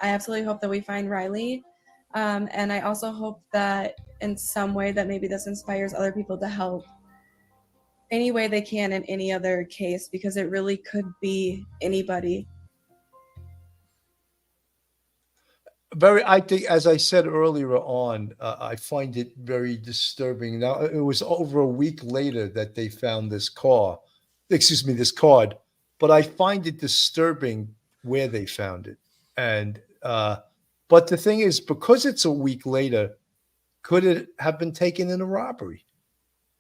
I absolutely hope that we find Riley. And I also hope that in some way that maybe this inspires other people to help any way they can in any other case, because it really could be anybody. I think, as I said earlier on, I find it very disturbing. Now, it was over a week later that they found this card, but I find it disturbing where they found it. And, but the thing is, because it's a week later, could it have been taken in a robbery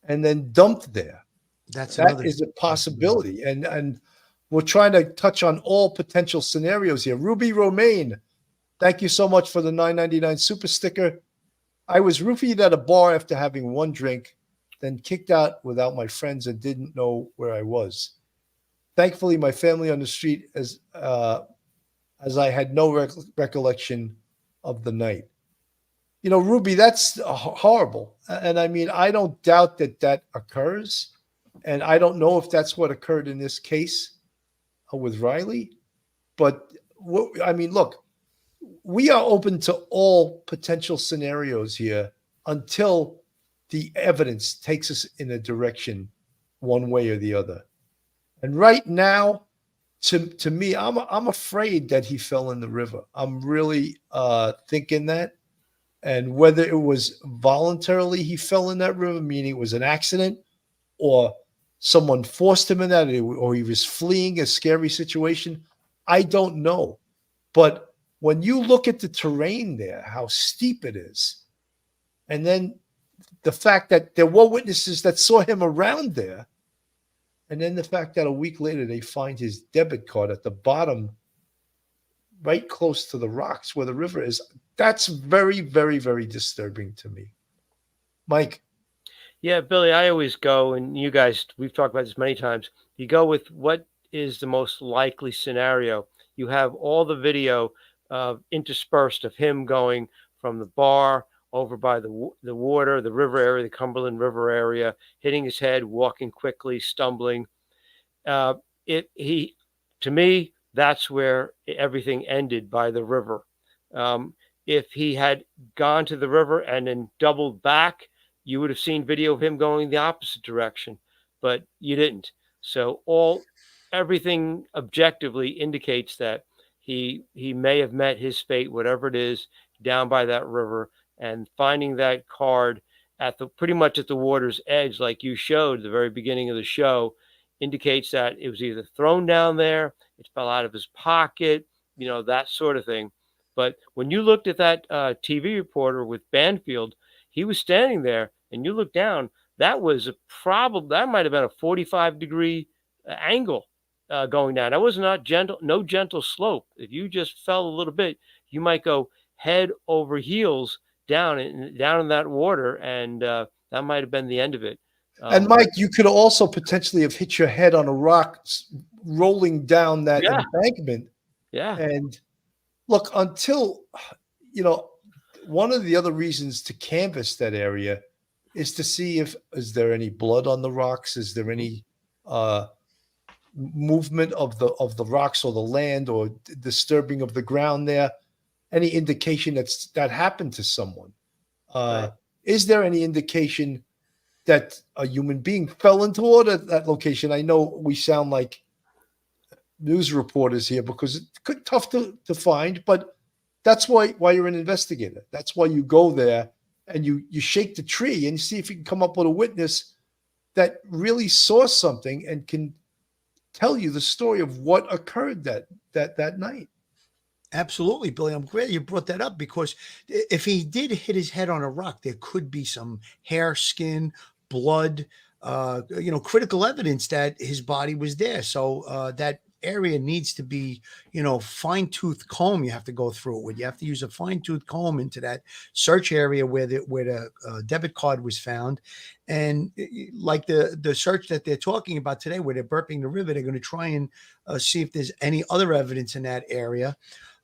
and then dumped there? That's That another is a possibility. possibility. And we're trying to touch on all potential scenarios here. Ruby Romaine, thank you so much for the $9.99 super sticker. I was roofied at a bar after having one drink, then kicked out without my friends and didn't know where I was. Thankfully, my family on the street, as I had no recollection of the night. You know, Ruby, that's horrible. And I mean, I don't doubt that that occurs. And I don't know if that's what occurred in this case with Riley. But I mean, look, we are open to all potential scenarios here until the evidence takes us in a direction one way or the other. And right now, to me, I'm afraid that he fell in the river. I'm really thinking that. And whether it was voluntarily he fell in that river, meaning it was an accident, or someone forced him in that, or he was fleeing a scary situation, I don't know. But when you look at the terrain there, how steep it is, and then the fact that there were witnesses that saw him around there, and then the fact that a week later they find his debit card at the bottom, right close to the rocks where the river is, that's very, very, very disturbing to me. Mike. Yeah, Billy, I always go, and you guys, we've talked about this many times. You go with what is the most likely scenario. You have all the video interspersed of him going from the bar over by the water, the river area, the Cumberland River area, hitting his head, walking quickly, stumbling. To me, that's where everything ended, by the river. If he had gone to the river and then doubled back, you would have seen video of him going the opposite direction, but you didn't. So everything objectively indicates that he may have met his fate, whatever it is, down by that river, and finding that card pretty much at the water's edge, like you showed at the very beginning of the show, indicates that it was either thrown down there, it fell out of his pocket, that sort of thing. But when you looked at that TV reporter with Banfield, he was standing there, and you look down, that might have been a 45-degree angle going down. That was not gentle, no gentle slope. If you just fell a little bit, you might go head over heels down in that water, and that might have been the end of it. And Mike, you could also potentially have hit your head on a rock rolling down that embankment. Yeah. And look, until, one of the other reasons to canvass that area is to see is there any blood on the rocks? Is there any movement of the rocks or the land, or disturbing of the ground there? Any indication that happened to someone? Right. Is there any indication that a human being fell into water at that location? I know we sound like news reporters here because it's tough to find, but that's why you're an investigator. That's why you go there and you shake the tree and see if you can come up with a witness that really saw something and can tell you the story of what occurred that night. Absolutely, Billy. I'm glad you brought that up, because if he did hit his head on a rock, there could be some hair, skin, blood, critical evidence that his body was there. So that area needs to be, fine-tooth comb. You have to go through it with. You have to use a fine-tooth comb into that search area where the debit card was found. And like the search that they're talking about today, where they're burping the river, they're going to try and see if there's any other evidence in that area.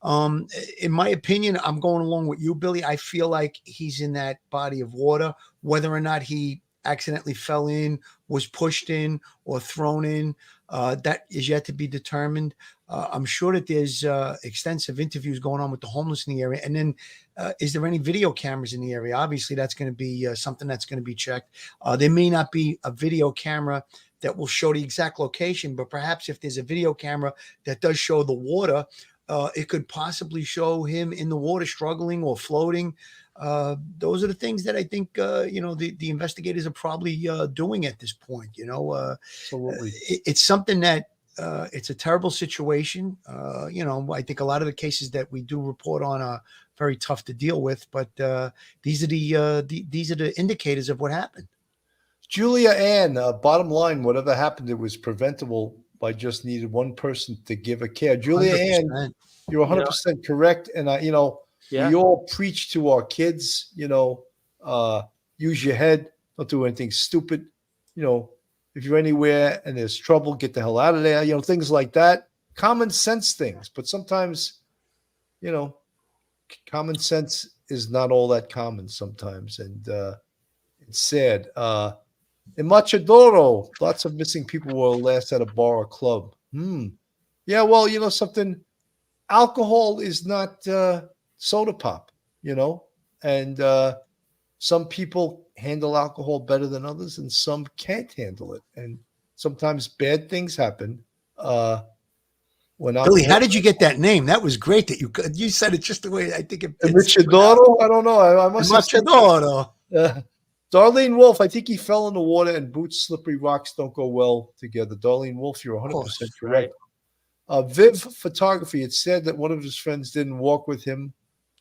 In my opinion, I'm going along with you, Billy. I feel like he's in that body of water. Whether or not he accidentally fell in, was pushed in, or thrown in, That is yet to be determined. I'm sure that there's extensive interviews going on with the homeless in the area. And then, is there any video cameras in the area? Obviously, that's going to be something that's going to be checked. There may not be a video camera that will show the exact location, but perhaps if there's a video camera that does show the water, it could possibly show him in the water struggling or floating. Those are the things that I think, the investigators are probably doing at this point. Absolutely. It's something that it's a terrible situation. I think a lot of the cases that we do report on are very tough to deal with, but these are the indicators of what happened. Julia Ann, bottom line, whatever happened, it was preventable by just needed one person to give a care. Julia 100%. Ann, you're 100% correct. And we all preach to our kids, use your head, don't do anything stupid. If you're anywhere and there's trouble, get the hell out of there, things like that. Common sense things. But sometimes, common sense is not all that common sometimes. And it's sad. In Machadoro, lots of missing people were last at a bar or club. Yeah, well, something. Alcohol is not soda pop, and some people handle alcohol better than others, and some can't handle it. And sometimes bad things happen. When Billy, how did you get that name? That was great that you said it just the way I think it. Machadoro? I don't know. I must have said Machadoro. Darlene Wolf, I think he fell in the water, and boots, slippery rocks don't go well together. Darlene Wolf, you're 100% correct. Viv Photography, it said that one of his friends didn't walk with him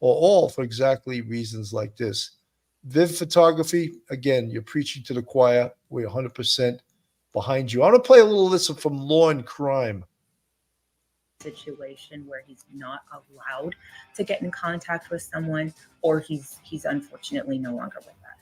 or all for exactly reasons like this. Viv Photography, again, you're preaching to the choir. We're 100% behind you. I want to play a little listen from Law and Crime. Situation where he's not allowed to get in contact with someone, or he's unfortunately no longer with us.